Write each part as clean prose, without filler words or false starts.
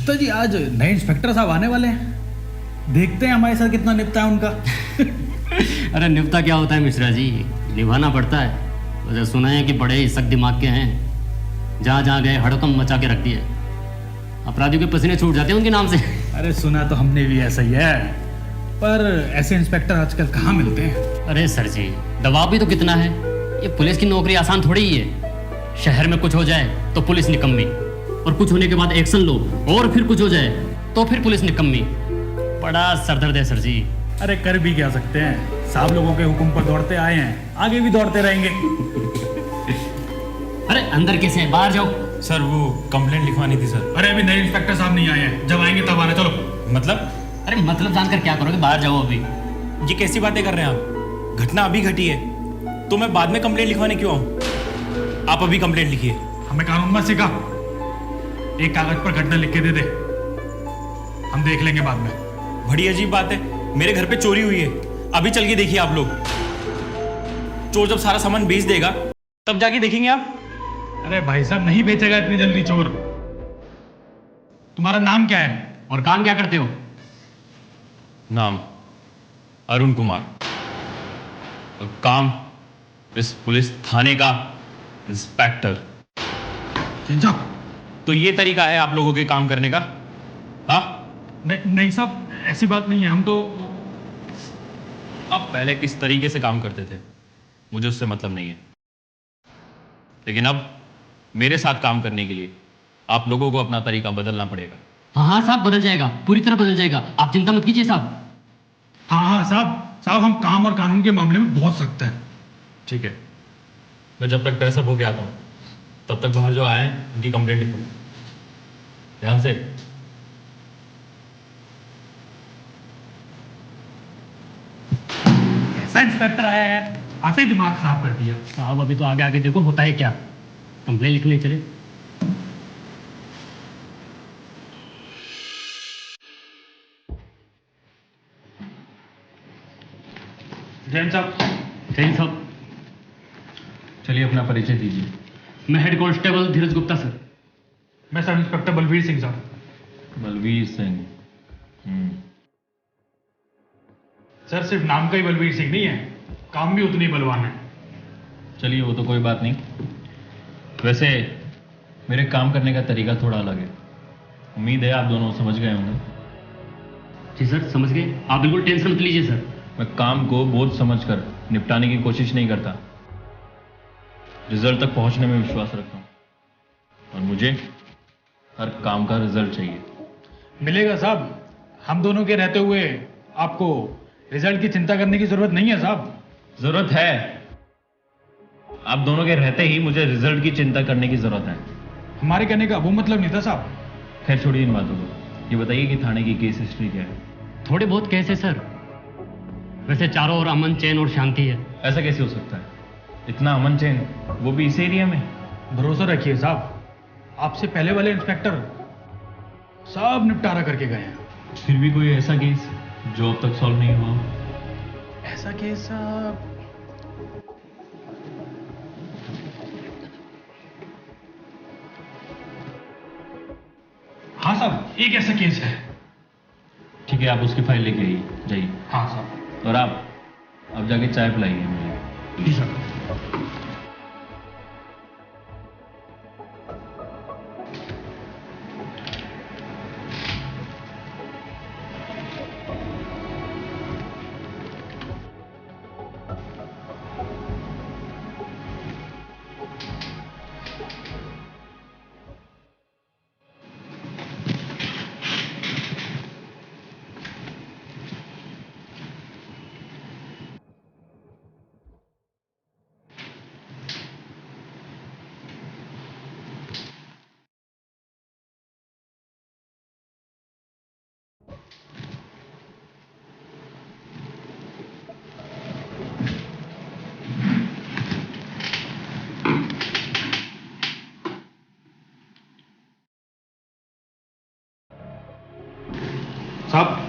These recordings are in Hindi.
गुप्ता जी आज नए इंस्पेक्टर साहब आने वाले हैं, देखते हैं हमारे साथ कितना निपटा है उनका। अरे निपटा क्या होता है मिश्रा जी, निभाना पड़ता है। वैसे सुना है कि बड़े ही सख्त दिमाग के हैं, जहाँ जहाँ गए हड़कम मचा के रख दिए, अपराधियों के पसीने छूट जाते हैं उनके नाम से। अरे सुना तो हमने भी ऐसा ही है, पर ऐसे इंस्पेक्टर आजकल कहाँ मिलते हैं। अरे सर जी, दबाव भी तो कितना है। ये पुलिस की नौकरी आसान थोड़ी ही है। शहर में कुछ हो जाए तो पुलिस निकम्मी, और कुछ होने के बाद एक्शन लो, और फिर कुछ हो जाए तो फिर पुलिस निकम्मी। बड़ा सरदर्द है सर जी। अरे कर भी क्या सकते हैं, साहब लोगों के हुक्म पर दौड़ते आए हैं, आगे भी दौड़ते रहेंगे। अरे अंदर कैसे है, बाहर जाओ। सर वो कंप्लेंट लिखवानी थी सर। अरे अभी नए इंस्पेक्टर साहब नहीं आए हैं, जब आएंगे तब आना। चलो। मतलब अरे मतलब जानकर क्या करोगे, बाहर जाओ अभी। ये कैसी बातें कर रहे हैं आप? घटना अभी घटी है तो मैं बाद में कंप्लेंट लिखवाने क्यों आऊँ? आप अभी कंप्लेंट लिखिए। हमें कानून मत सिखा, एक कागज पर घटना लिख के दे दे, हम देख लेंगे बाद में। बड़ी अजीब बात है, मेरे घर पे चोरी हुई है, अभी चल के देखिए आप लोग। चोर जब सारा सामान बेच देगा तब जाके देखेंगे आप। अरे भाई साहब नहीं बेचेगा इतनी जल्दी चोर। तुम्हारा नाम क्या है और काम क्या करते हो? नाम अरुण कुमार और काम इस पुलिस थाने का इंस्पेक्टर। साहब तो ये तरीका है आप लोगों के काम करने का? हाँ, नहीं साहब, ऐसी बात नहीं है, हम तो। आप पहले किस तरीके से काम करते थे मुझे उससे मतलब नहीं है, लेकिन अब मेरे साथ काम करने के लिए आप लोगों को अपना तरीका बदलना पड़ेगा। हाँ हाँ साहब, बदल जाएगा, पूरी तरह बदल जाएगा, आप चिंता मत कीजिए साहब। हाँ हाँ साहब हम काम और कानून के मामले में बहुत सख्त हैं। ठीक है, मैं जब तक ड्रेसअप होके आता हूँ तब तक बाहर जो आए हैं उनकी कंप्लेंट लिखो ध्यान से। ऐसा इंस्पेक्टर आया है, आते ही दिमाग खराब कर दिया। साहब अभी तो आगे आगे देखो होता है क्या, कंप्लेन लिखने चले। जैन साहब। जैन साहब, चलिए अपना परिचय दीजिए। मैं हेड कांस्टेबल धीरज गुप्ता सर। मैं सब इंस्पेक्टर बलवीर सिंह साहब। बलवीर सिंह। सर सिर्फ नाम का ही बलवीर सिंह नहीं है, काम भी उतनी बलवान है। चलिए वो तो कोई बात नहीं, वैसे मेरे काम करने का तरीका थोड़ा अलग है, उम्मीद है आप दोनों समझ गए होंगे। जी सर समझ गए, आप बिल्कुल टेंशन मत लीजिए सर। मैं काम को बोझ समझकर निपटाने की कोशिश नहीं करता, रिजल्ट तक पहुंचने में विश्वास रखता हूं, और मुझे हर काम का रिजल्ट चाहिए। मिलेगा साहब, हम दोनों के रहते हुए आपको रिजल्ट की चिंता करने की जरूरत नहीं है साहब। जरूरत है, आप दोनों के रहते ही मुझे रिजल्ट की चिंता करने की जरूरत है। हमारे कहने का वो मतलब नहीं था साहब। खैर छोड़िए इन बातों को, ये बताइए कि थाने की केस हिस्ट्री क्या है? थोड़े बहुत केस है सर, वैसे चारों ओर अमन चैन और शांति है। ऐसा कैसे हो सकता है, इतना अमन चैन, वो भी इस एरिया में? भरोसा रखिए साहब, आपसे पहले वाले इंस्पेक्टर सब निपटारा करके गए हैं। फिर भी कोई ऐसा केस जो अब तक सॉल्व नहीं हुआ? ऐसा केस साहब, हाँ साहब एक ऐसा केस है। ठीक है, आप उसकी फाइल लेके आइए, जाइए। हाँ साहब। और आप अब जाके चाय पिलाइए मुझे। जी सर। साहब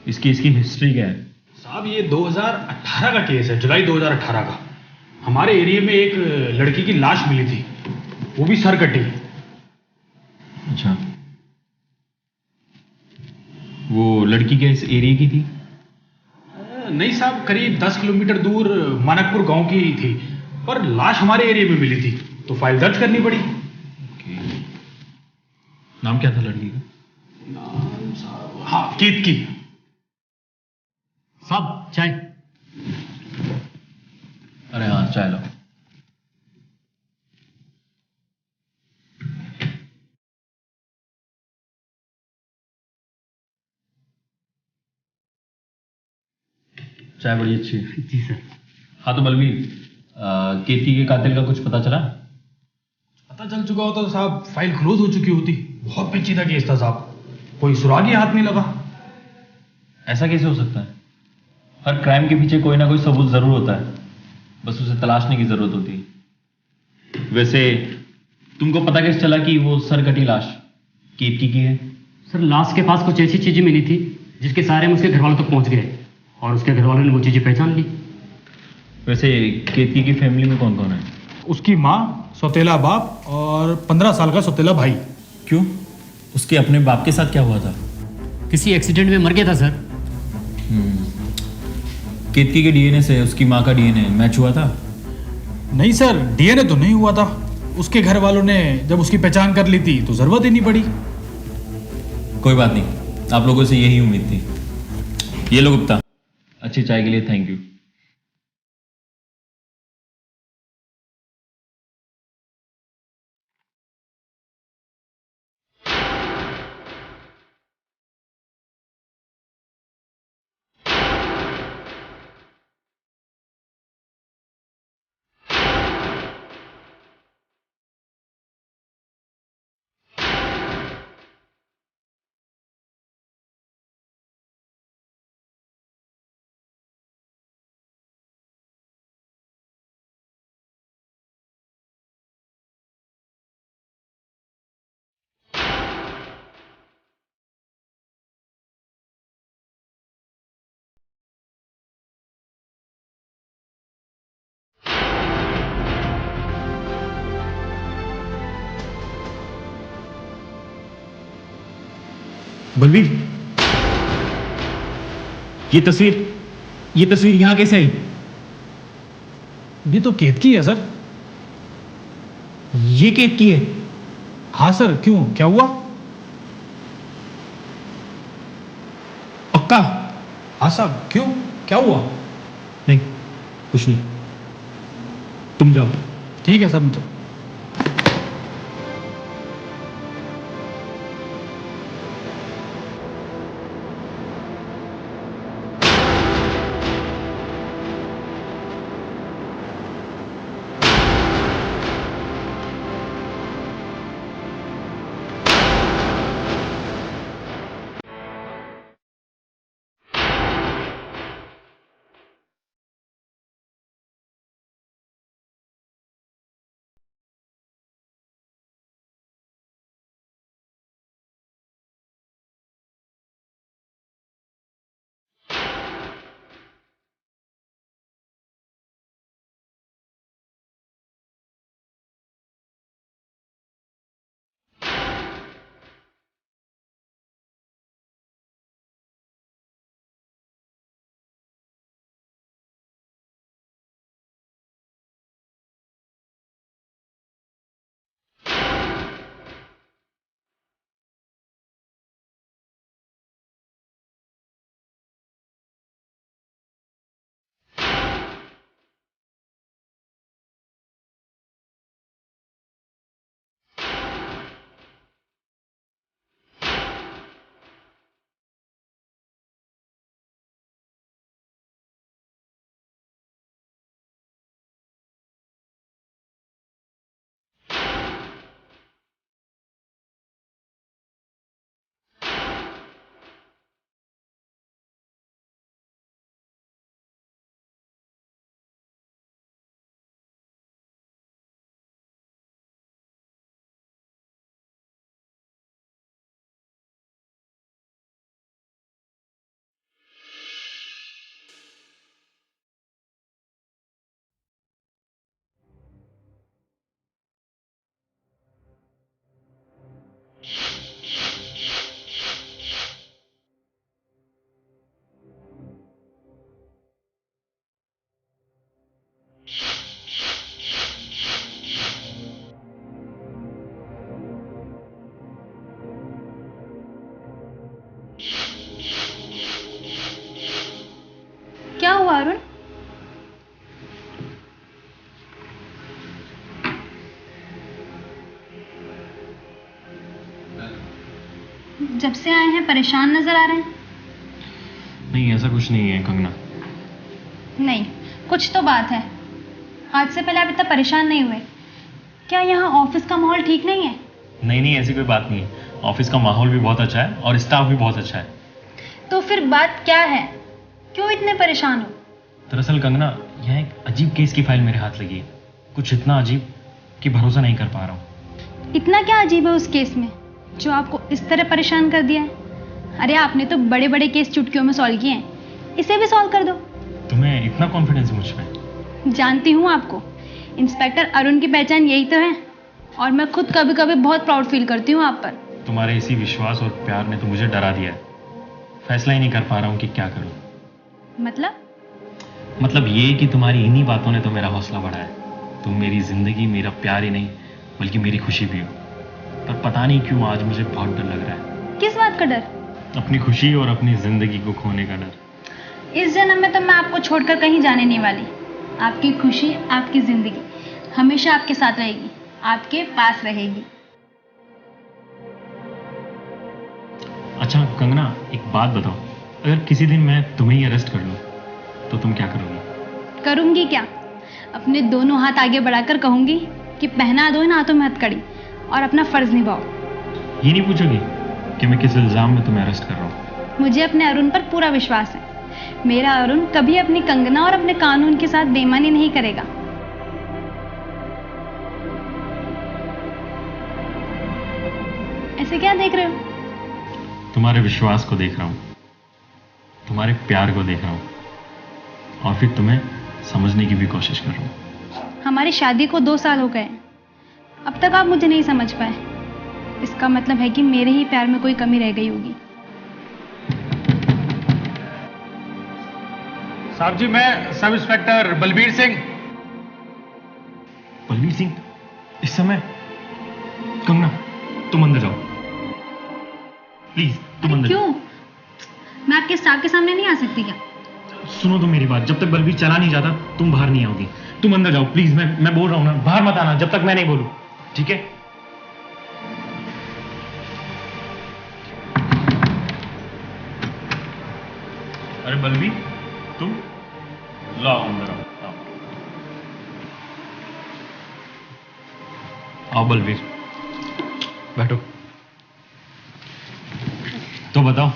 इसकी हिस्ट्री क्या है? साहब ये 2018 का केस है, जुलाई 2018 का। हमारे एरिया में एक लड़की की लाश मिली थी, वो भी सर कटी। अच्छा, वो लड़की क्या इस एरिया की थी? नहीं साहब, करीब 10 किलोमीटर दूर मानकपुर गांव की थी, पर लाश हमारे एरिया में मिली थी, तो फाइल दर्ज करनी पड़ी। ओके। नाम क्या था लड़की का? नाम साहब, हाँ, केतकी। साहब चाय। अरे हाँ, चाय लो। चाय बड़ी अच्छी है। जी सर। हाँ तो बलवीर, केतकी के कातिल का कुछ पता चला? पता चल चुका होता तो साहब फाइल क्लोज हो चुकी होती। बहुत पेचीदा केस था साहब, कोई सुराग ही हाथ नहीं लगा। ऐसा कैसे हो सकता है? हर क्राइम के पीछे कोई ना कोई सबूत जरूर होता है, बस उसे तलाशने की जरूरत होती है। वैसे तुमको पता कैसे चला कि वो सरकटी लाश केतकी की है? सर लाश के पास कुछ ऐसी चीजें मिली थी जिसके सहारे हम उसके घर वालों तक पहुंच गए, और उसके घर वालों ने वो चीजें पहचान ली। वैसे केतकी की फैमिली में कौन कौन है? उसकी माँ, सौतेला बाप और 15 साल का सौतेला भाई। क्यों? उसके अपने बाप के साथ क्या हुआ था? किसी एक्सीडेंट में मर गया था सर। केतकी के डीएनए से उसकी माँ का डीएनए मैच हुआ था? नहीं सर, डीएनए तो नहीं हुआ था। उसके घर वालों ने जब उसकी पहचान कर ली थी तो जरूरत ही नहीं पड़ी। कोई बात नहीं, आप लोगों से यही उम्मीद थी। ये लो गुप्ता। अच्छी चाय के लिए थैंक यू। बलवीर, ये तस्वीर यहाँ कैसे आई? ये तो केतकी है सर। ये केतकी है? हाँ सर, क्यों, क्या हुआ? पक्का? हाँ साहब, क्यों, क्या हुआ? नहीं, कुछ नहीं। तुम जाओ। ठीक है सर, तो क्या हुआ अरुण? जब से आए हैं परेशान नजर आ रहे हैं। नहीं, ऐसा कुछ नहीं है कंगना। नहीं, कुछ तो बात है। आज से पहले आप इतना परेशान नहीं हुए। क्या यहाँ ऑफिस का माहौल ठीक नहीं है? नहीं, ऐसी कोई बात नहीं है। ऑफिस का माहौल भी बहुत अच्छा है और स्टाफ भी बहुत अच्छा है। तो फिर बात क्या है? क्यों इतने परेशान हो? दरअसल कंगना, यह एक अजीब केस की फाइल मेरे हाथ लगी है। कुछ इतना अजीब कि भरोसा नहीं कर पा रहा हूँ। इतना क्या अजीब है उस केस में जो आपको इस तरह परेशान कर दिया है? अरे आपने तो बड़े बड़े केस चुटकियों में सॉल्व किए हैं, इसे भी सॉल्व कर दो। तुम्हें इतना कॉन्फिडेंस है मुझ पे? जानती हूँ आपको। इंस्पेक्टर अरुण की पहचान यही तो है, और मैं खुद कभी कभी बहुत प्राउड फील करती हूँ आप पर। तुम्हारे इसी विश्वास और प्यार ने तो मुझे डरा दिया है। फैसला ही नहीं कर पा रहा हूँ कि क्या करूँ। मतलब ये कि तुम्हारी इन्हीं बातों ने तो मेरा हौसला बढ़ाया है। तुम मेरी जिंदगी, मेरा प्यार ही नहीं बल्कि मेरी खुशी भी हो। पर पता नहीं क्यों आज मुझे बहुत डर लग रहा है। किस बात का डर? अपनी खुशी और अपनी जिंदगी को खोने का डर। इस जन्म में तो मैं आपको छोड़कर कहीं जाने नहीं वाली। आपकी खुशी, आपकी जिंदगी हमेशा आपके साथ रहेगी, आपके पास रहेगी। अच्छा कंगना, एक बात बताओ, अगर किसी दिन मैं तुम्हें ही अरेस्ट कर लूं तो तुम क्या करोगी? करूंगी क्या? अपने दोनों हाथ आगे बढ़ाकर कहूंगी कि पहना दो इन हाथों में हथकड़ी और अपना फर्ज निभाओ। ये नहीं पूछोगी कि मैं किस इल्जाम में तुम्हें अरेस्ट कर रहा हूँ? मुझे अपने अरुण पर पूरा विश्वास है। मेरा अरुण कभी अपनी कंगना और अपने कानून के साथ बेईमानी नहीं करेगा। ऐसे क्या देख रहे हो? तुम्हारे विश्वास को देख रहा हूँ, तुम्हारे प्यार को देख रहा हूँ, और फिर तुम्हें समझने की भी कोशिश कर रहा हूँ। हमारी शादी को 2 साल हो गए, अब तक आप मुझे नहीं समझ पाए। इसका मतलब है कि मेरे ही प्यार में कोई कमी रह गई होगी। साहब जी, मैं सब इंस्पेक्टर बलबीर सिंह। बलबीर सिंह? इस समय? कंगना, तुम अंदर जाओ प्लीज, तुम अंदर। क्यों? मैं आपके स्टाफ के सामने नहीं आ सकती क्या? सुनो तो मेरी बात, जब तक बलबीर चला नहीं जाता तुम बाहर नहीं आओगी। तुम अंदर जाओ प्लीज, मैं बोल रहा हूं ना, बाहर मत आना जब तक मैं नहीं बोलूं, ठीक है? अरे बलबीर, तुम लाओ अंदर आओ। आओ बलबीर, बैठो। तो बताओ,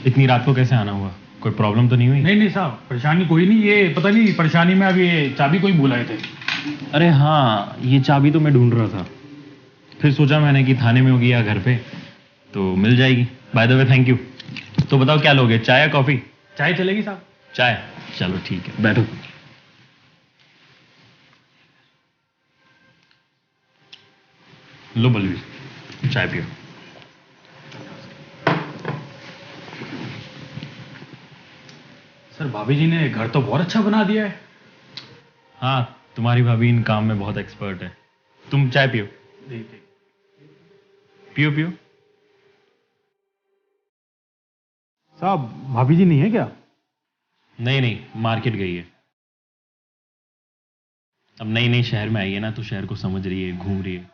इतनी रात को कैसे आना हुआ? कोई प्रॉब्लम तो नहीं हुई? नहीं साहब, परेशानी कोई नहीं। ये पता नहीं परेशानी में अभी ये चाबी कोई भूल आए थे। अरे हाँ, ये चाबी तो मैं ढूंढ रहा था। फिर सोचा मैंने कि थाने में होगी या घर पे, तो मिल जाएगी। By the way thank you. तो बताओ क्या लोगे, चाय या कॉफी? चाय चलेगी साहब। चाय, चलो ठीक है, बैठो। लो बलवीर, चाय पियो। सर, भाभी जी ने घर तो बहुत अच्छा बना दिया है। हाँ, तुम्हारी भाभी इन काम में बहुत एक्सपर्ट है। तुम चाय पियो। पियो पियो। साहब, भाभी जी नहीं है क्या? नहीं, मार्केट गई है। अब नई शहर में आई है ना, तो शहर को समझ रही है, घूम रही है।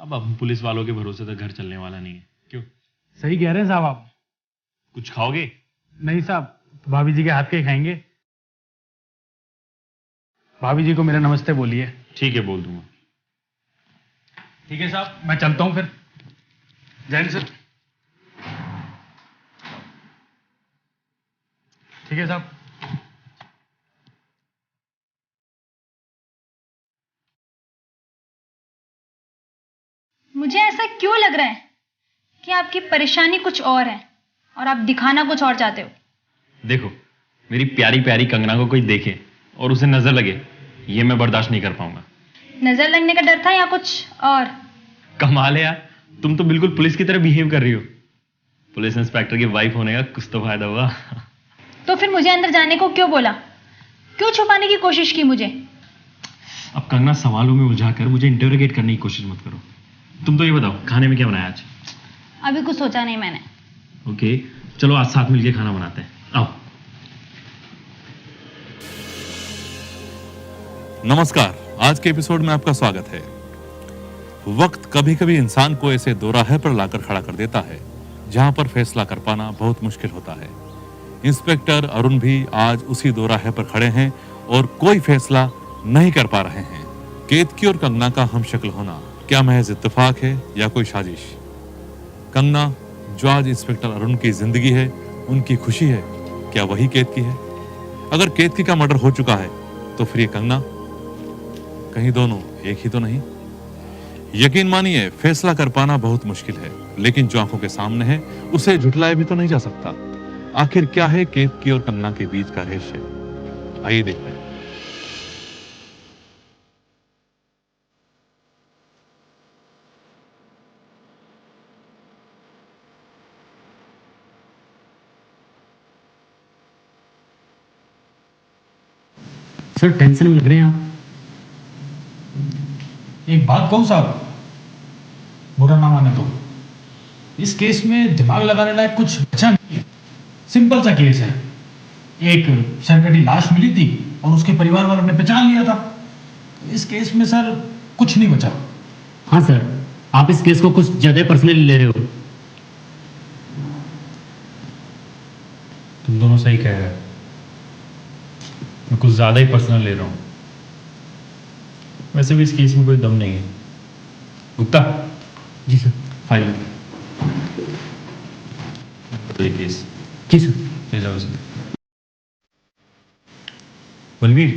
अब हम पुलिस वालों के भरोसे तो घर चलने वाला नहीं है। क्यों? सही कह रहे हैं साहब आप। कुछ खाओगे? नहीं साहब, तो भाभी जी के हाथ के ही खाएंगे। भाभी जी को मेरा नमस्ते बोलिए। ठीक है, बोल दूंगा। ठीक है साहब, मैं चलता हूं फिर। जय हिंद सर। ठीक है साहब। मुझे ऐसा क्यों लग रहा है कि आपकी परेशानी कुछ और है और आप दिखाना कुछ और चाहते हो? देखो, मेरी प्यारी प्यारी कंगना को कोई देखे और उसे नजर लगे, ये मैं बर्दाश्त नहीं कर पाऊंगा। नजर लगने का डर था या कुछ और? कमाल है यार, तुम तो बिल्कुल पुलिस की तरह बिहेव कर रही हो। पुलिस इंस्पेक्टर की वाइफ होने का कुछ तो फायदा हुआ। तो फिर मुझे अंदर जाने को क्यों बोला? क्यों छुपाने की कोशिश की मुझे? अब कंगना, सवालों में उलझाकर मुझे इंटरोगेट करने की कोशिश मत करो। तुम तो ये बताओ, खाने में क्या बनाया आज? अभी कुछ सोचा नहीं मैंने। ओके, चलो आज साथ मिलके खाना बनाते हैं, आओ। नमस्कार, आज के एपिसोड में आपका स्वागत है। वक्त कभी कभी इंसान को ऐसे दोराहे पर लाकर खड़ा कर देता है जहां पर फैसला कर पाना बहुत मुश्किल होता है। इंस्पेक्टर अरुण भी आज उसी दोराहे पर खड़े हैं और कोई फैसला नहीं कर पा रहे हैं। केतकी और कंगना का हमशक्ल होना क्या महज इत्तेफाक है या कोई साजिश? कंगना जो आज इंस्पेक्टर अरुण की जिंदगी है, उनकी खुशी है, क्या वही केतकी है? अगर केतकी का मर्डर हो चुका है तो फिर ये कंगना, कहीं दोनों एक ही तो नहीं? यकीन मानिए, फैसला कर पाना बहुत मुश्किल है, लेकिन जो आंखों के सामने है उसे झुठलाया भी तो नहीं जा सकता। आखिर क्या है केतकी और कंगना के बीच का रहस्य? आइए देखते हैं। सर टेंशन में लग रहे हैं आप। एक बात कहूँ साहब, बुरा ना माने तो, इस केस में दिमाग लगाने लायक कुछ बचा नहीं है। सिंपल सा केस है। एक सरकटी लाश मिली थी और उसके परिवार वालों ने पहचान लिया था। इस केस में सर कुछ नहीं बचा। हाँ सर, आप इस केस को कुछ ज्यादा पर्सनली ले रहे हो। तुम दोनों सही कह रहे हो, मैं कुछ ज़्यादा ही पर्सनल ले रहा हूँ। वैसे भी इस केस में कोई दम नहीं है। गुप्ता, जी सर। फाइल तो ये केस जी सर। ले जाओ इसे। बलवीर,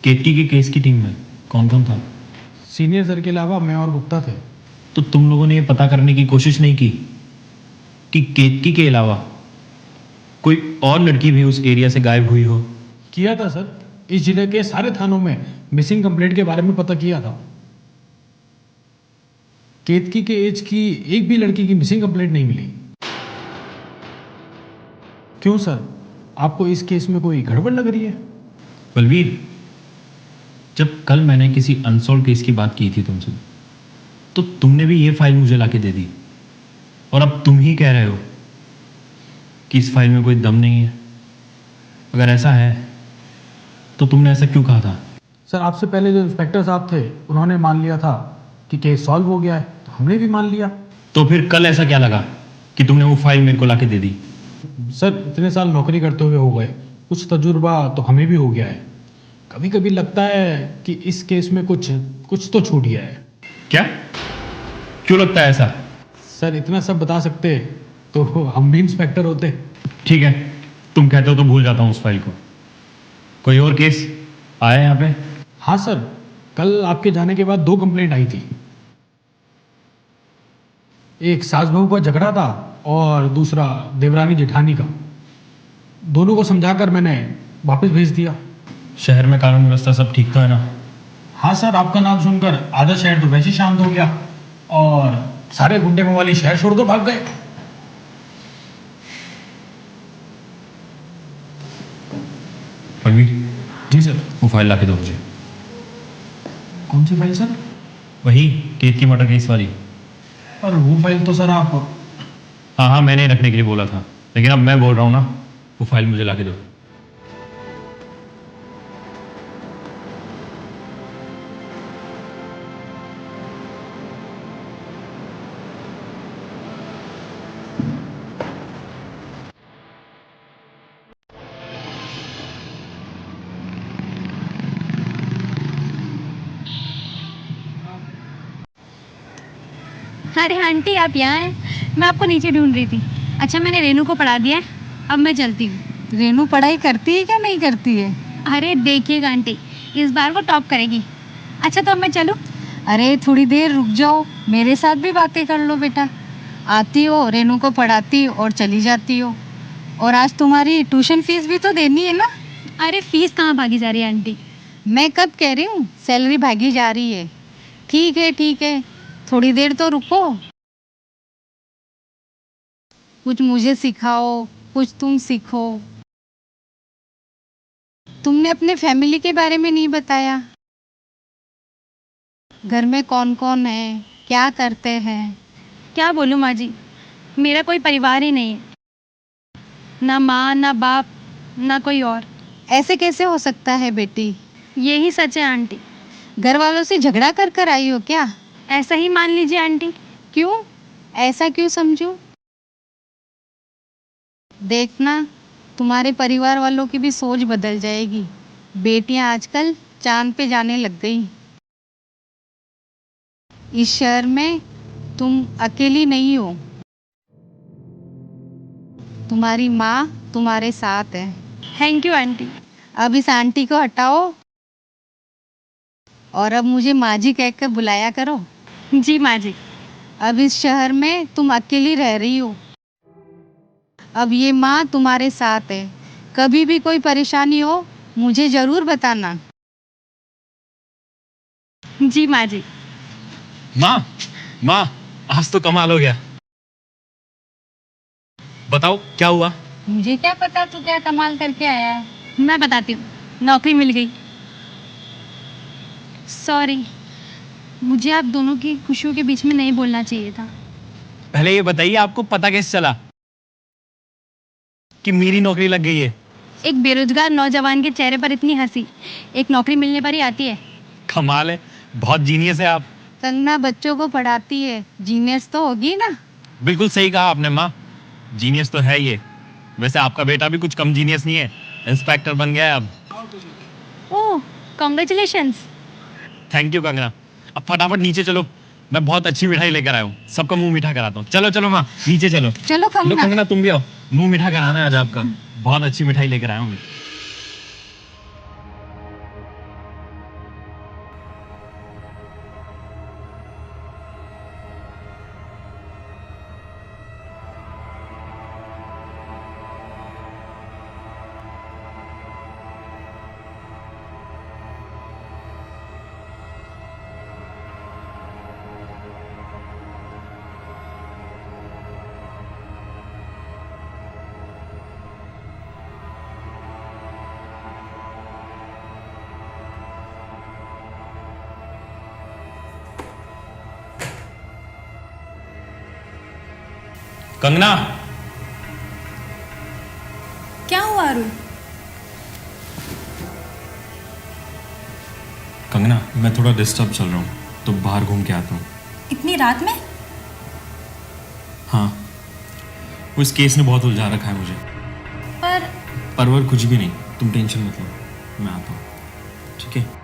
केतकी के केस की टीम में कौन कौन था? सीनियर सर के अलावा मैं और गुप्ता थे। तो तुम लोगों ने ये पता करने की कोशिश नहीं की कि केतकी के अलावा कोई और लड़की भी उस एरिया से गायब हुई हो? किया था सर, इस जिले के सारे थानों में मिसिंग कंप्लेंट के बारे में पता किया था। केतकी के एज की एक भी लड़की की मिसिंग कंप्लेंट नहीं मिली। क्यों सर, आपको इस केस में कोई गड़बड़ लग रही है? बलवीर, जब कल मैंने किसी अनसॉल्व केस की बात की थी तुमसे, तो तुमने भी ये फाइल मुझे लाके दे दी, और अब तुम ही कह रहे हो कि इस फाइल में कोई दम नहीं है। अगर ऐसा है तो तुमने ऐसा क्यों कहा था? सर, आपसे पहले जो इंस्पेक्टर साहब थे उन्होंने मान लिया था कि केस सॉल्व हो गया है, तो हमने भी मान लिया। तो फिर कल ऐसा क्या लगा कि तुमने वो फाइल मेरे को लाके दे दी? सर, इतने साल नौकरी करते हुए हो गए, कुछ तजुर्बा तो हमें भी हो गया है। कभी कभी लगता है कि इस केस में कुछ कुछ तो छूट गया है। क्या? क्यों लगता है ऐसा? सर, इतना सब बता सकते तो हम भी इंस्पेक्टर होते। ठीक है, तुम कहते हो तो भूल जाता हूँ उस फाइल को। कोई और केस आया यहाँ पे? हाँ सर, कल आपके जाने के बाद 2 कंप्लेंट आई थी। एक सास बहू का झगड़ा था और दूसरा देवरानी जेठानी का। दोनों को समझाकर मैंने वापस भेज दिया। शहर में कानून व्यवस्था सब ठीक तो है ना? हाँ सर, आपका नाम सुनकर आधा शहर तो वैसे ही शांत हो गया और सारे गुंडे मवाली शहर छोड़ दो भाग गए। बलवीर, जी सर। वो फाइल लाके दो मुझे। कौन सी फाइल सर? वही केतकी मर्डर केस वाली। पर वो फाइल तो सर आप... हाँ हाँ, मैंने रखने के लिए बोला था, लेकिन अब मैं बोल रहा हूँ ना, वो फाइल मुझे लाके दो। अरे आंटी, आप यहाँ हैं? मैं आपको नीचे ढूंढ रही थी। अच्छा, मैंने रेनू को पढ़ा दिया है, अब मैं चलती हूँ। रेनू पढ़ाई करती है क्या नहीं करती है? अरे देखिएगा आंटी, इस बार वो टॉप करेगी। अच्छा, तो अब मैं चलूँ? अरे थोड़ी देर रुक जाओ, मेरे साथ भी बातें कर लो बेटा। आती हो, रेनू को पढ़ाती और चली जाती हो। और आज तुम्हारी ट्यूशन फीस भी तो देनी है ना? अरे फीस कहाँ भागी जा रही है आंटी? मैं कब कह रही हूँ सैलरी भागी जा रही है। ठीक है, थोड़ी देर तो रुको। कुछ मुझे सिखाओ, कुछ तुम सीखो। तुमने अपने फैमिली के बारे में नहीं बताया। घर में कौन कौन है, क्या करते हैं? क्या बोलूँ माँ जी, मेरा कोई परिवार ही नहीं है, ना माँ ना बाप ना कोई और। ऐसे कैसे हो सकता है बेटी? यही सच है आंटी। घर वालों से झगड़ा कर कर आई हो क्या? ऐसा ही मान लीजिए आंटी। क्यों? ऐसा क्यों समझूं? देखना, तुम्हारे परिवार वालों की भी सोच बदल जाएगी। बेटियां आजकल चांद पे जाने लग गई। इस शहर में तुम अकेली नहीं हो। तुम्हारी माँ तुम्हारे साथ है। Thank you aunty. अब इस आंटी को हटाओ और अब मुझे माँ जी कहकर बुलाया करो। जी माँ जी। अब इस शहर में तुम अकेली रह रही हो। अब ये माँ तुम्हारे साथ है। कभी भी कोई परेशानी हो मुझे ज़रूर बताना। जी माँ जी। माँ, माँ, आज तो कमाल हो गया। बताओ क्या हुआ? मुझे क्या पता तू क्या कमाल करके आया है। मैं बताती हूँ, नौकरी मिल गई। सॉरी, मुझे आप दोनों की खुशियों के बीच में नहीं बोलना चाहिए था। पहले ये बताइए आपको पता कैसे चला कि मेरी नौकरी लग गई है? एक बेरोजगार नौजवान के चेहरे पर इतनी हंसी एक नौकरी मिलने पर ही आती है। कमाल है, बहुत जीनियस है आप। कंगना बच्चों को पढ़ाती है, जीनियस तो होगी ना। बिल्कुल सही कहा आपने माँ, जीनियस तो है ये। वैसे आपका बेटा भी कुछ कम जीनियस नहीं है, इंस्पेक्टर बन गया है अब। ओह, कॉन्ग्रेचुलेशंस। Thank you Kangana. अब फटाफट नीचे चलो, मैं बहुत अच्छी मिठाई लेकर आया हूँ, सबका मुंह मीठा कराता हूँ। चलो चलो माँ, नीचे चलो। चलो चलो कंगना। कंगना तुम भी आओ, मुंह मीठा कराना है आज आपका। बहुत अच्छी मिठाई लेकर आया हूँ मैं। कंगना, क्या हुआ अरुण? कंगना, मैं थोड़ा डिस्टर्ब चल रहा हूँ तो बाहर घूम के आता हूँ। इतनी रात में? हाँ, उस केस ने बहुत उलझा रखा है मुझे। परवर कुछ भी नहीं, तुम टेंशन मत लो, मैं आता हूँ, ठीक है?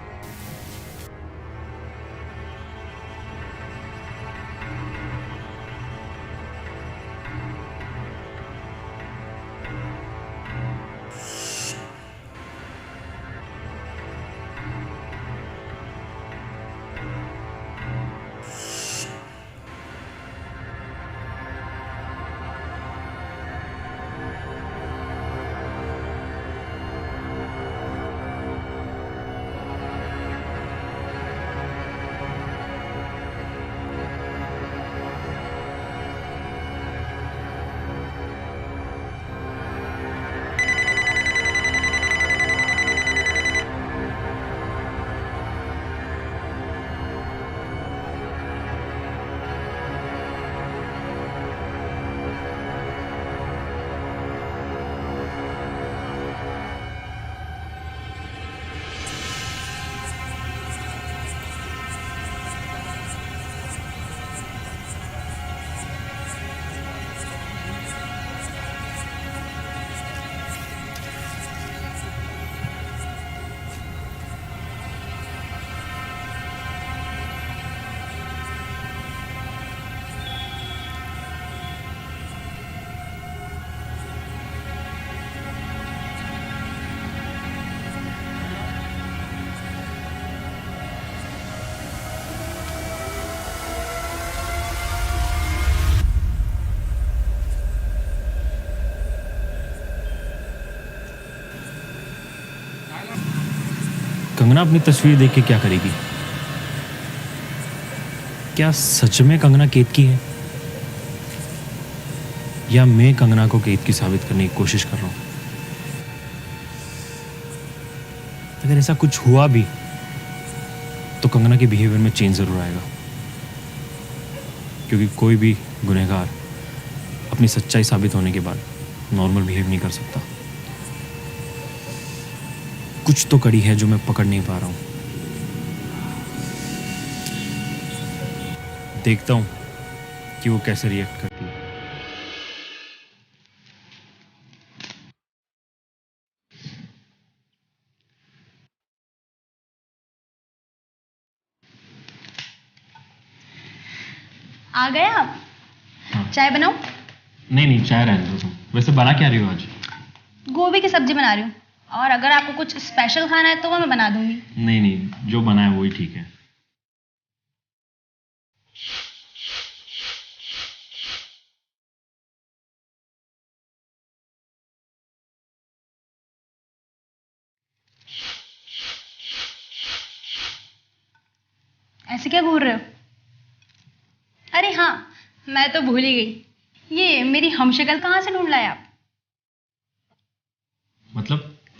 कंगना अपनी तस्वीर देख के क्या करेगी? क्या सच में कंगना केत की है, या मैं कंगना को केत की साबित करने की कोशिश कर रहा हूं? अगर ऐसा कुछ हुआ भी तो कंगना के बिहेवियर में चेंज जरूर आएगा, क्योंकि कोई भी गुनहगार अपनी सच्चाई साबित होने के बाद नॉर्मल बिहेव नहीं कर सकता। कुछ तो कड़ी है जो मैं पकड़ नहीं पा रहा हूं। देखता हूं कि वो कैसे रिएक्ट करती है। आ गए आप? हाँ। चाय बनाऊं? नहीं नहीं, चाय रहने दो तुम। वैसे बना क्या रही हो आज? गोभी की सब्जी बना रही हूँ, और अगर आपको कुछ स्पेशल खाना है तो वो मैं बना दूंगी। नहीं नहीं, जो बना है वही ठीक है। ऐसे क्या घूर रहे हो? अरे हाँ, मैं तो भूल ही गई, ये मेरी हमशक्ल कहाँ से ढूंढ लाए आप?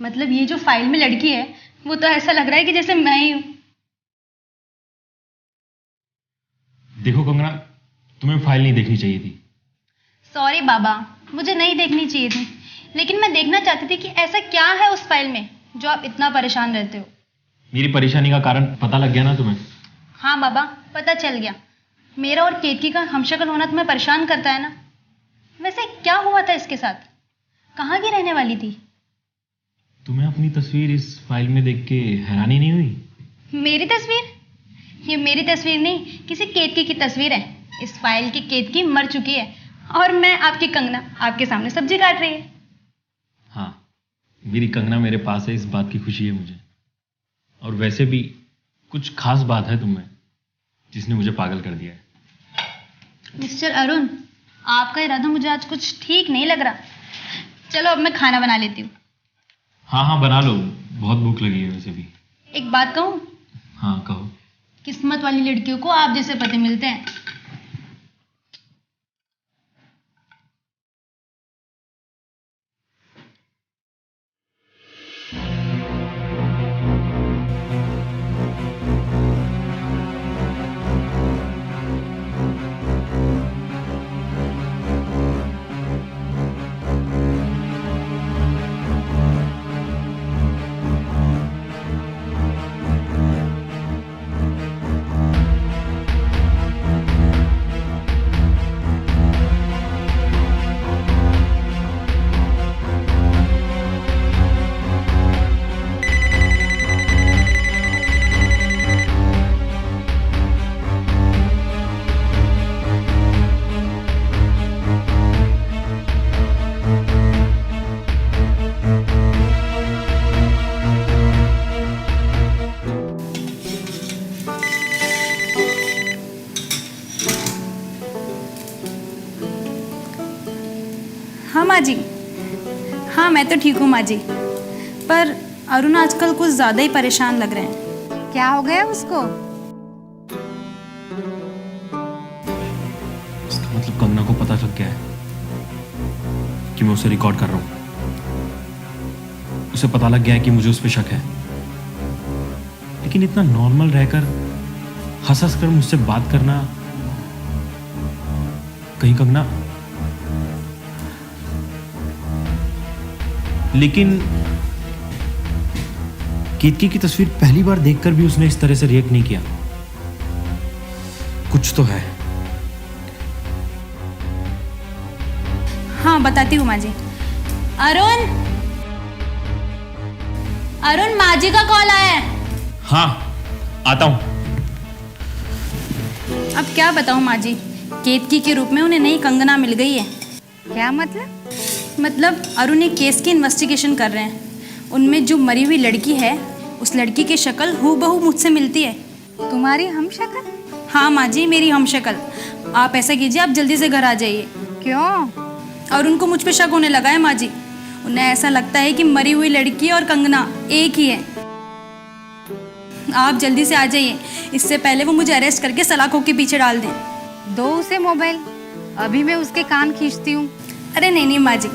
मतलब ये जो फाइल में लड़की है, वो तो ऐसा लग रहा है कि जैसे मैं ही हूँ। देखो कंगना, तुम्हें फाइल नहीं देखनी चाहिए थी। सॉरी बाबा, मुझे नहीं देखनी चाहिए थी, लेकिन मैं देखना चाहती थी कि ऐसा क्या है उस फाइल में जो आप इतना परेशान रहते हो। मेरी परेशानी का कारण पता लग गया ना तुम्हें? हाँ बाबा, पता चल गया। मेरा और केतकी का हमशक्ल होना तुम्हें परेशान करता है ना? वैसे क्या हुआ था इसके साथ? कहाँ की रहने वाली थी? तुम्हें अपनी तस्वीर इस फाइल में देख के हैरानी नहीं हुई? मेरी तस्वीर? ये मेरी तस्वीर नहीं, किसी केतकी की तस्वीर है। इस फाइल की केतकी मर चुकी है, और मैं आपकी कंगना आपके सामने सब्जी काट रही है। हाँ, मेरी कंगना मेरे पास है, इस बात की खुशी है मुझे। और वैसे भी कुछ खास बात है तुम में जिसने मुझे पागल कर दिया है। मिस्टर अरुण, आपका इरादा मुझे आज कुछ ठीक नहीं लग रहा। चलो अब मैं खाना बना लेती हूँ। हाँ हाँ, बना लो, बहुत भूख लगी है वैसे भी। एक बात कहूँ? हाँ कहो। किस्मत वाली लड़कियों को आप जैसे पति मिलते हैं। हाँ माँ जी, हाँ मैं तो ठीक हूँ माँ जी, पर अरुण आजकल कुछ ज़्यादा ही परेशान लग रहे हैं। क्या हो गया उसको? इसका मतलब कंगना को पता लग गया है कि मैं उसे रिकॉर्ड कर रहा हूँ। उसे पता लग गया है कि मुझे उस पर शक है, लेकिन इतना नॉर्मल रहकर हंस हंस कर मुझसे बात करना, कहीं कंगना। लेकिन केतकी की तस्वीर पहली बार देखकर भी उसने इस तरह से रिएक्ट नहीं किया। कुछ तो है। हाँ बताती हूँ माँ जी। अरुण, अरुण माँ जी का कॉल आया है। हाँ आता हूं। अब क्या बताऊँ माँ जी, केतकी के रूप में उन्हें नई कंगना मिल गई है। क्या मतलब? मतलब अरुण एक केस की इन्वेस्टिगेशन कर रहे हैं। उनमें जो मरी हुई लड़की है, उस लड़की की शक्ल हूबहू मुझसे मिलती है। तुम्हारी हमशक्ल? हाँ माँ जी, मेरी हमशक्ल। आप ऐसा कीजिए, आप जल्दी से घर आ जाइए। क्यों? और उनको मुझ पे शक होने लगा है माँ जी। उन्हें ऐसा लगता है कि मरी हुई लड़की और कंगना एक ही है। आप जल्दी से आ जाइए, इससे पहले वो मुझे अरेस्ट करके सलाखों के पीछे डाल दें। दो उसे मोबाइल, अभी मैं उसके कान खींचती हूँ। अरे नहीं नहीं माँ जी,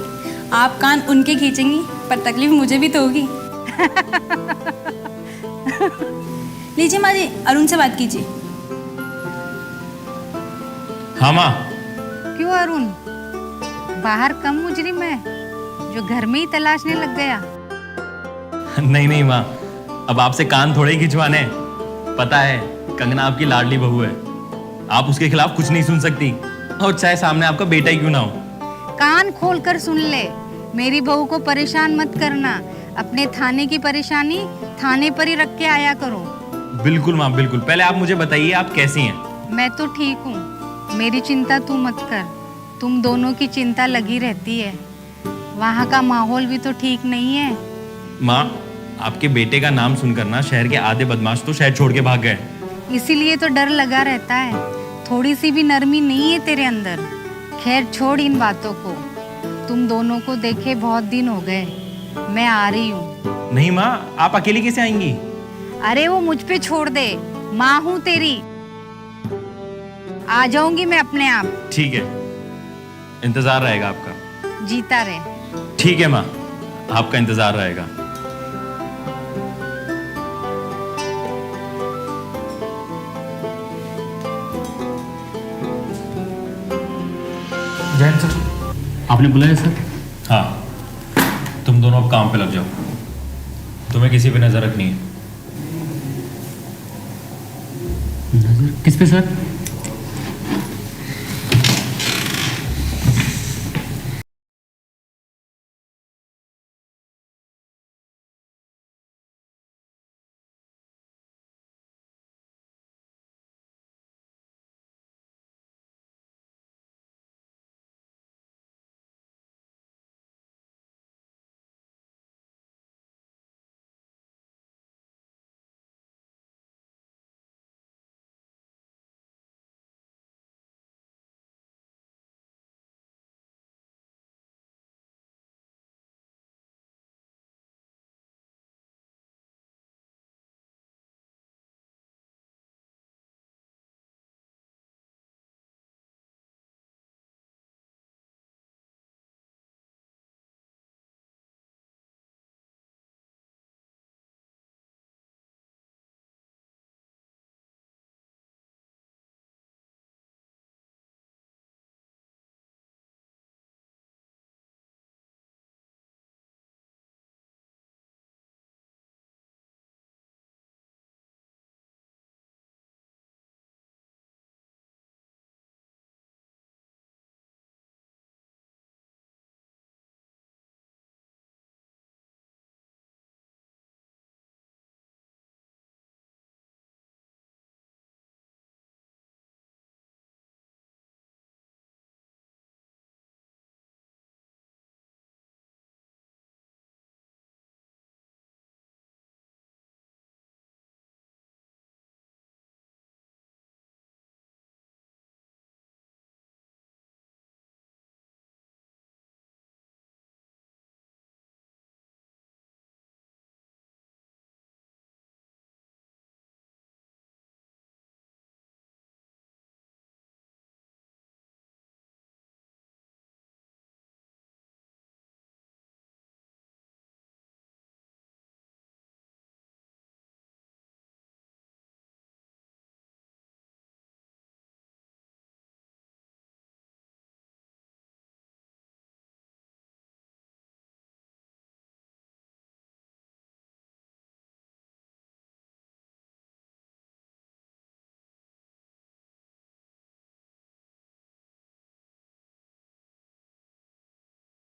आप कान उनके खींचेंगी, पर तकलीफ मुझे भी तो होगी। लीजिए माँ जी, अरुण से बात कीजिए। हाँ माँ। क्यों अरुण, बाहर कम मुजरिम है जो घर में ही तलाशने लग गया। नहीं नहीं माँ, अब आपसे कान थोड़े ही खिंचवाने हैं। पता है कंगना आपकी लाडली बहू है, आप उसके खिलाफ कुछ नहीं सुन सकती, और चाहे सामने आपका बेटा ही क्यों ना हो। कान खोल कर सुन ले, मेरी बहू को परेशान मत करना। अपने थाने की परेशानी थाने पर ही रख के आया करो। बिल्कुल माँ बिल्कुल। पहले आप मुझे बताइए आप कैसी हैं? मैं तो ठीक हूँ, मेरी चिंता तू मत कर। तुम दोनों की चिंता लगी रहती है। वहाँ का माहौल भी तो ठीक नहीं है। माँ, आपके बेटे का नाम सुनकर ना शहर के आधे बदमाश तो शहर छोड़ के भाग गए। इसीलिए तो डर लगा रहता है। थोड़ी सी भी नरमी नहीं है तेरे अंदर। खैर छोड़ इन बातों को। तुम दोनों को देखे बहुत दिन हो गए। मैं आ रही हूँ। नहीं माँ, आप अकेली कैसे आएंगी? अरे वो मुझ पे छोड़ दे, माँ हूँ तेरी। आ जाऊंगी मैं अपने आप। ठीक है, इंतजार रहेगा आपका। जीता रहे। ठीक है माँ, आपका इंतजार रहेगा। जैन सर, आपने बुलाया सर? हाँ, तुम दोनों अब काम पे लग जाओ। तुम्हें किसी पे नजर रखनी है। नजर किस पे सर?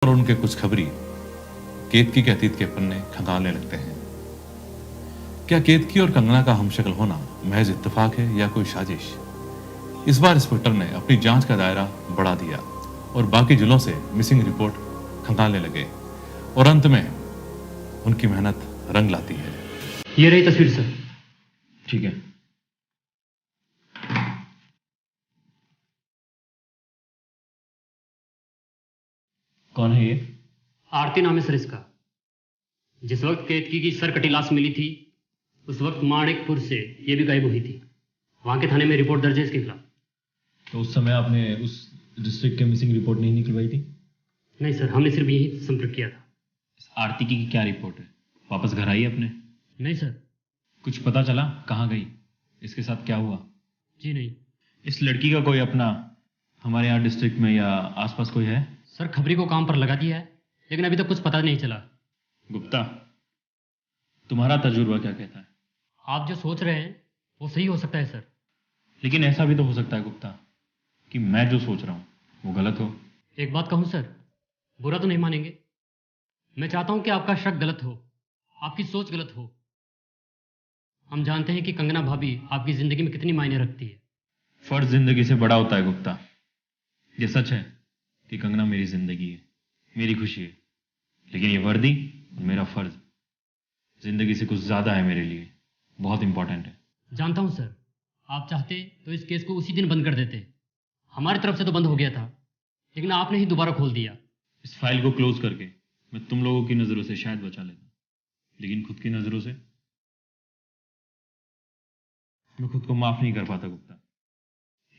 और उनके कुछ खबरी केतकी के अतीत के पन्ने खंगालने लगते हैं। क्या केतकी और कंगना का हमशक्ल होना महज इत्तेफाक है या कोई साजिश? इस बार इंस्पेक्टर ने अपनी जांच का दायरा बढ़ा दिया और बाकी जिलों से मिसिंग रिपोर्ट खंगालने लगे, और अंत में उनकी मेहनत रंग लाती है। ये रही तस्वीर सर। ठीक है। कौन है ये? आरती नाम है सर इसका। जिस वक्त केतकी की सर कटी लाश मिली थी उस वक्त माणिकपुर से ये भी गायब हुई थी। वहां के थाने में रिपोर्ट दर्ज है इसके खिलाफ। तो उस समय आपने उस डिस्ट्रिक्ट के मिसिंग रिपोर्ट नहीं निकलवाई थी? नहीं सर, हमने सिर्फ यही संपर्क किया था। इस आरती की क्या रिपोर्ट है? वापस घर आई अपने? नहीं सर। कुछ पता चला कहाँ गई? इसके साथ क्या हुआ? जी नहीं। इस लड़की का कोई अपना हमारे यहाँ डिस्ट्रिक्ट में या आसपास कोई है? सर खबरी को काम पर लगा दिया है, लेकिन अभी तक कुछ पता नहीं चला। गुप्ता, तुम्हारा तजुर्बा क्या कहता है? आप जो सोच रहे हैं वो सही हो सकता है सर। लेकिन ऐसा भी तो हो सकता है गुप्ता कि मैं जो सोच रहा हूँ वो गलत हो। एक बात कहूँ सर, बुरा तो नहीं मानेंगे, मैं चाहता हूँ कि आपका शक गलत हो, आपकी सोच गलत हो। हम जानते हैं कि कंगना भाभी आपकी ज़िंदगी में कितनी मायने रखती है। फर्ज जिंदगी से बड़ा होता है गुप्ता। ये सच है कि कंगना मेरी जिंदगी है, मेरी खुशी है, लेकिन ये वर्दी मेरा फर्ज जिंदगी से कुछ ज्यादा है मेरे लिए, बहुत इंपॉर्टेंट है। जानता हूँ सर, आप चाहते तो इस केस को उसी दिन बंद कर देते। हमारी तरफ से तो बंद हो गया था, लेकिन आपने ही दोबारा खोल दिया। इस फाइल को क्लोज करके मैं तुम लोगों की नजरों से शायद बचा लेता, लेकिन खुद की नजरों से मैं खुद को माफ नहीं कर पाता गुप्ता।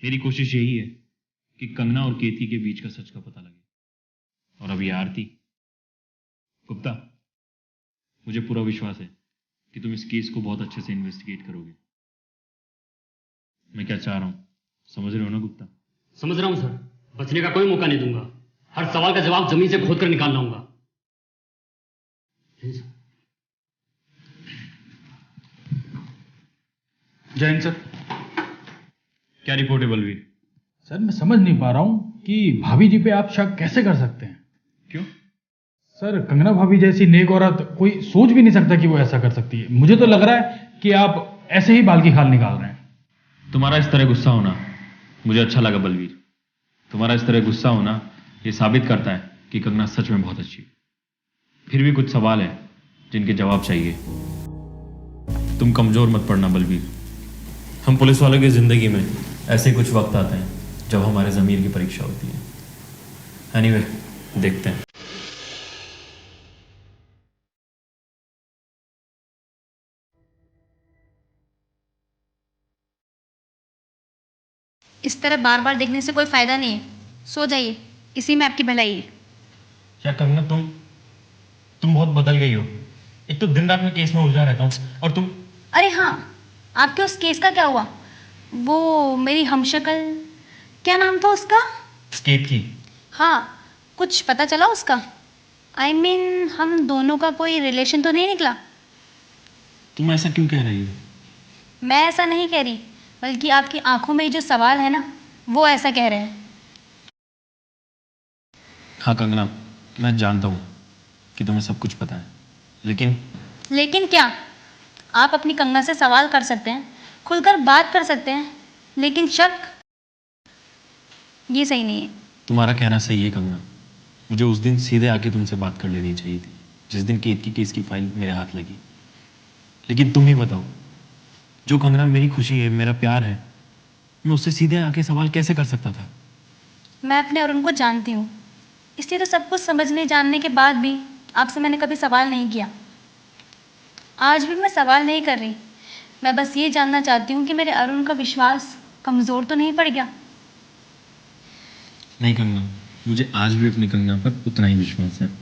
मेरी कोशिश यही है कि कंगना और केतकी के बीच का सच का पता लगे। और अब ये आरती। गुप्ता, मुझे पूरा विश्वास है कि तुम इस केस को बहुत अच्छे से इन्वेस्टिगेट करोगे। मैं क्या चाह रहा हूं समझ रहे हो ना गुप्ता? समझ रहा हूँ सर, बचने का कोई मौका नहीं दूंगा। हर सवाल का जवाब जमीन से खोद कर निकाल लाऊंगा। जय हिंद सर। क्या रिपोर्ट है बलवीर? सर मैं समझ नहीं पा रहा हूँ कि भाभी जी पे आप शक कैसे कर सकते हैं। क्यों? सर कंगना भाभी जैसी नेक औरत कोई सोच भी नहीं सकता कि वो ऐसा कर सकती है। मुझे तो लग रहा है कि आप ऐसे ही बाल की खाल निकाल रहे हैं। तुम्हारा इस तरह गुस्सा होना मुझे अच्छा लगा बलवीर। तुम्हारा इस तरह गुस्सा होना ये साबित करता है कि कंगना सच में बहुत अच्छी है। फिर भी कुछ सवाल है जिनके जवाब चाहिए। तुम कमजोर मत पड़ना बलवीर। हम पुलिस वालों की जिंदगी में ऐसे कुछ वक्त आते हैं जब हमारे ज़मीर की परीक्षा होती है। एनीवे, देखते हैं। इस तरह बार बार देखने से कोई फायदा नहीं है। सो जाइए, इसी में आपकी भलाई है। यार कंगना, तुम बहुत बदल गई हो। एक तो दिन रात में केस में उलझा रहता हूँ और तुम। अरे हाँ, आपके उस केस का क्या हुआ? वो मेरी हमशक्ल, क्या नाम था उसका? केतकी। हाँ, कुछ पता चला उसका? I mean, हम दोनों का कोई रिलेशन तो नहीं निकला? तुम ऐसा क्यों कह रही हो? मैं ऐसा नहीं कह रही, बल्कि आपकी आंखों में जो सवाल है ना, वो ऐसा कह रहे हैं। हाँ कंगना, मैं जानता हूँ कि तुम्हें सब कुछ पता है, लेकिन क्या? आप अपनी कंगना से सवाल कर सकते हैं, खुलकर बात कर सकते हैं, लेकिन शक, ये सही नहीं है। तुम्हारा कहना सही है कंगना। मुझे उस दिन सीधे आके तुमसे बात कर लेनी चाहिए थी, जिस दिन केतकी केस की फाइल मेरे हाथ लगी। लेकिन तुम ही बताओ, जो कंगना मेरी खुशी है, मेरा प्यार है, मैं उससे सीधे आके सवाल कैसे कर सकता था? मैं अपने अरुण को जानती हूँ, इसलिए तो सब कुछ समझने जानने के बाद भी आपसे मैंने कभी सवाल नहीं किया। आज भी मैं सवाल नहीं कर रही, मैं बस ये जानना चाहती हूँ कि मेरे अरुण का विश्वास कमज़ोर तो नहीं पड़ गया। नहीं कंगना, मुझे आज भी अपनी कंगना पर उतना ही विश्वास है।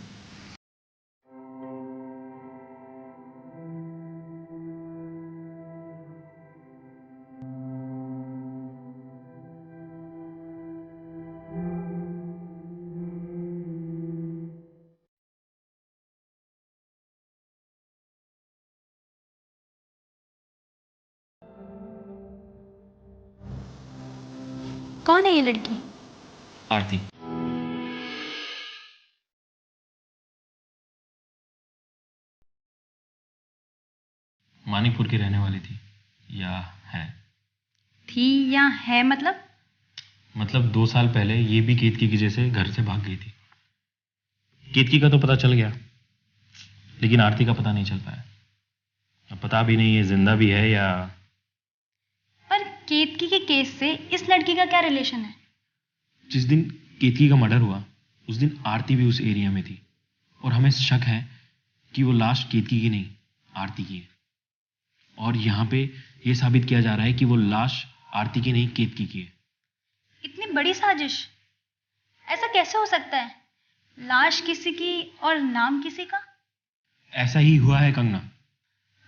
कौन है ये लड़की? आरती। मानीपुर की रहने वाली थी या है? थी या है मतलब 2 साल पहले ये भी केतकी की जैसे घर से भाग गई थी। केतकी का तो पता चल गया, लेकिन आरती का पता नहीं चल पाया। अब पता भी नहीं है जिंदा भी है या। पर केतकी के केस से इस लड़की का क्या रिलेशन है? जिस दिन केतकी का मर्डर हुआ उस दिन आरती भी उस एरिया में थी, और हमें शक है कि वो लाश केतकी की नहीं, आरती की है। और यहाँ पे ये साबित किया जा रहा है कि वो लाश आरती की नहीं, केतकी की है। इतनी बड़ी साजिश, ऐसा कैसे हो सकता है? लाश किसी की और नाम किसी का? ऐसा ही हुआ है कंगना।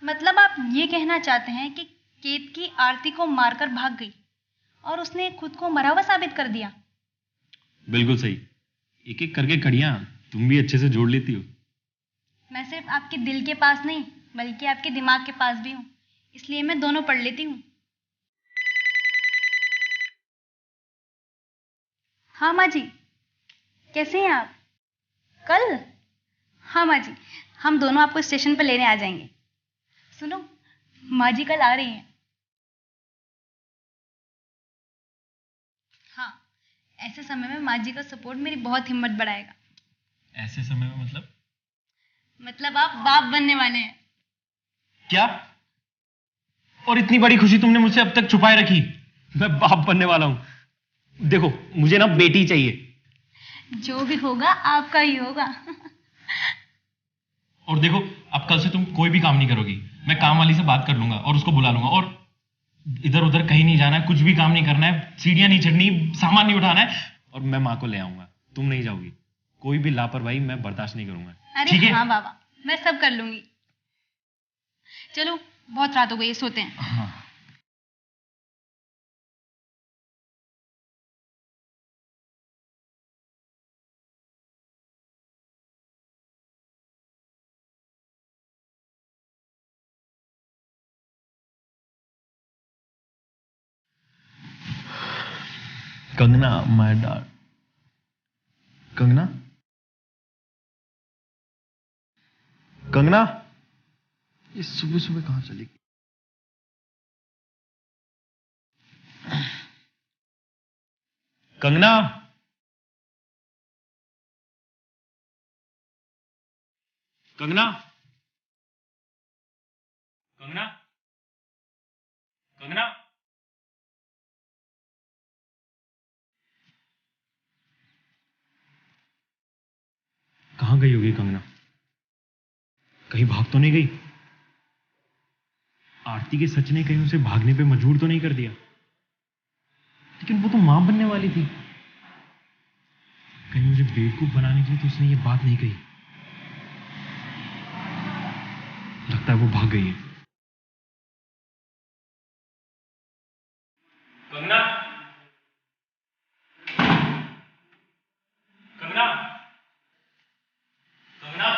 मतलब आप ये कहना चाहते हैं कि केतकी आरती को मारकर भाग गई और उसने खुद को मरा हुआ साबित कर दिया? बिल्कुल सही, एक एक करके कड़ियां तुम भी अच्छे से जोड़ लेती हो। मैं सिर्फ आपके दिल के पास नहीं बल्कि आपके दिमाग के पास भी हूँ, इसलिए मैं दोनों पढ़ लेती हूँ। हाँ माँ जी, कैसे हैं आप? कल? हाँ माँ जी, हम दोनों आपको स्टेशन पर लेने आ जाएंगे। सुनो, माँ जी कल आ रही हैं। हाँ, ऐसे समय में माँ जी का सपोर्ट मेरी बहुत हिम्मत बढ़ाएगा। ऐसे समय में मतलब? मतलब आप बाप बनने वाले हैं। क्या? और इतनी बड़ी खुशी तुमने मुझसे अब तक छुपाए रखी? मैं बाप बनने वाला हूं। देखो, मुझे ना बेटी चाहिए। जो भी होगा आपका ही होगा। और देखो, अब कल से तुम कोई भी काम नहीं करोगी। मैं काम वाली से बात कर लूंगा और उसको बुला लूंगा। और इधर उधर कहीं नहीं जाना है, कुछ भी काम नहीं करना है, सीढ़ियां नहीं चढ़नी, सामान नहीं उठाना है। और मैं माँ को ले आऊंगा, तुम नहीं जाओगी। कोई भी लापरवाही मैं बर्दाश्त नहीं करूंगा। अरे ठीक है? हाँ बाबा, मैं सब कर लूंगी। चलो, बहुत रात हो गई है, सोते हैं। हाँ। कंगना, माय डॉट। कंगना, कंगना, ये सुबह सुबह कहाँ चली गई? कंगना, कंगना, कंगना, कंगना। कहाँ गई होगी कंगना? कहीं भाग तो नहीं गई? आरती के सच ने कहीं उसे भागने पे मजबूर तो नहीं कर दिया? लेकिन वो तो मां बनने वाली थी। कहीं मुझे बेवकूफ बनाने के लिए तो उसने ये बात नहीं कही। लगता है वो भाग गई है। कंगना, कंगना, कंगना,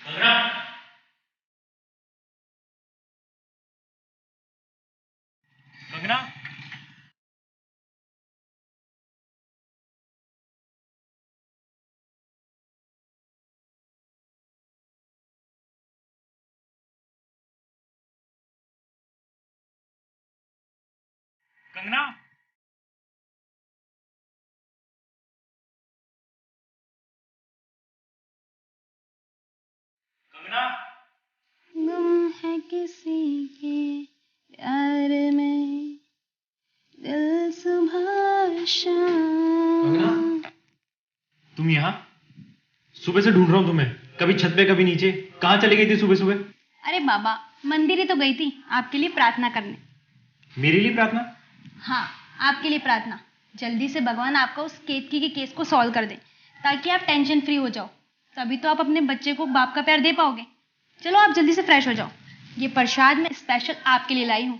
कंगना, कंगना। कंगना, कंगना। गुम है किसी के प्यार में दिल सुबह शाम। तुम यहाँ? सुबह से ढूंढ रहा हूं तुम्हें, कभी छत पे कभी नीचे। कहाँ चली गई थी सुबह सुबह? अरे बाबा, मंदिर ही तो गई थी आपके लिए प्रार्थना करने। मेरे लिए प्रार्थना? हाँ, आपके लिए प्रार्थना। जल्दी से भगवान आपका उस केतकी के केस को सॉल्व कर दे ताकि आप टेंशन फ्री हो जाओ। तभी तो आप अपने बच्चे को बाप का प्यार दे पाओगे। चलो, आप जल्दी से फ्रेश हो जाओ। ये प्रसाद मैं स्पेशल आपके लिए लाई हूँ।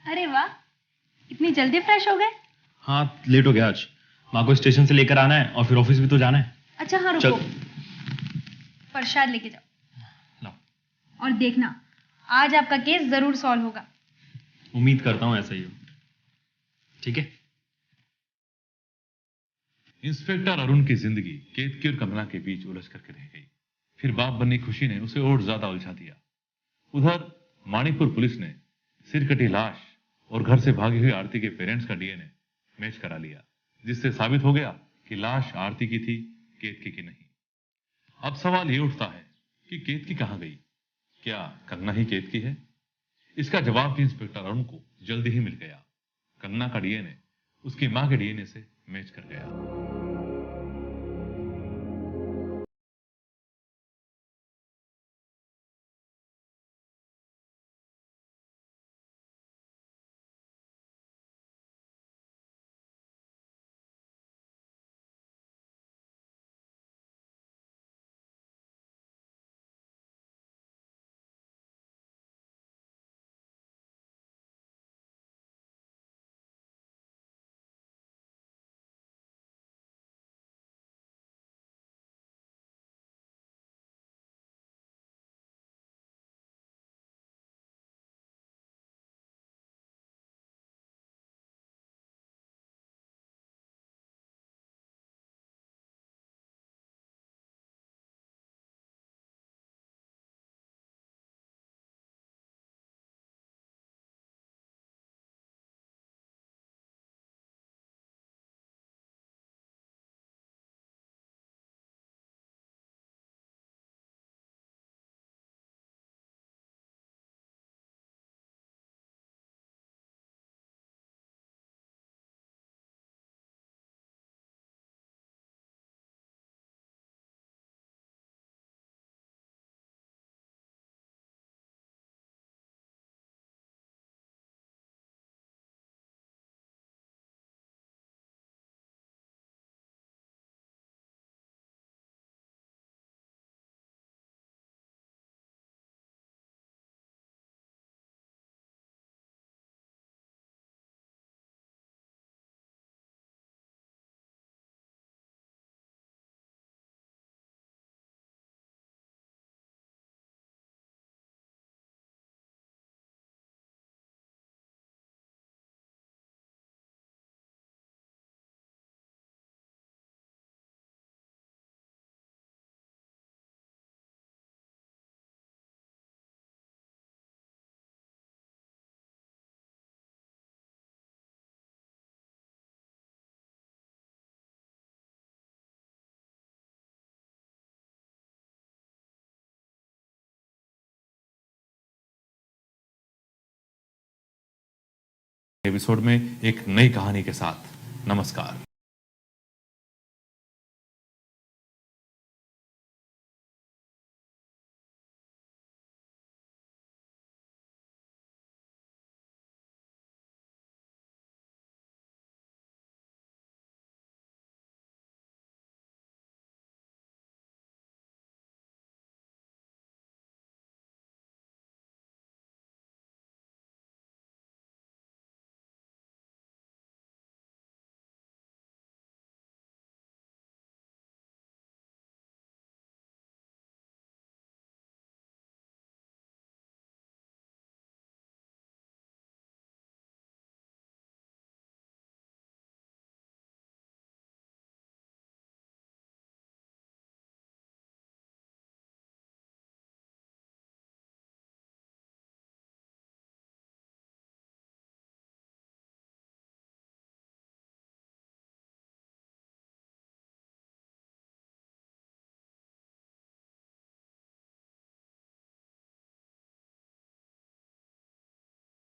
अरे वाह, इतनी जल्दी फ्रेश हो गए? हाँ, लेट हो गया आज। माँ को स्टेशन से लेकर आना है और फिर ऑफिस भी तो जाना है। अच्छा हाँ, चल। रुको, प्रसाद लेके जाओ। लो। और देखना, आज आपका केस जरूर सॉल्व होगा। उम्मीद करता हूँ ऐसा ही हो। ठीक है? इंस्पेक्टर अरुण की जिंदगी केतकी और कंगना के बीच उलझ करके रह गई। फिर बाप बनने की खुशी ने उसे और ज्यादा उलझा दिया। उधर माणिकपुर पुलिस ने सिरकटी लाश और घर से भागी हुई आरती के पेरेंट्स का डीएनए मैच करा लिया, जिससे साबित हो गया कि लाश आरती की थी, केतकी की नहीं। अब सवाल ये उठता है कि केतकी कहां गई? क्या कंगना ही केतकी है? इसका जवाब भी इंस्पेक्टर अरुण को जल्दी ही मिल गया। कंगना का डीएनए उसकी मां के डीएनए से मैच कर गया। एपिसोड में एक नई कहानी के साथ। नमस्कार।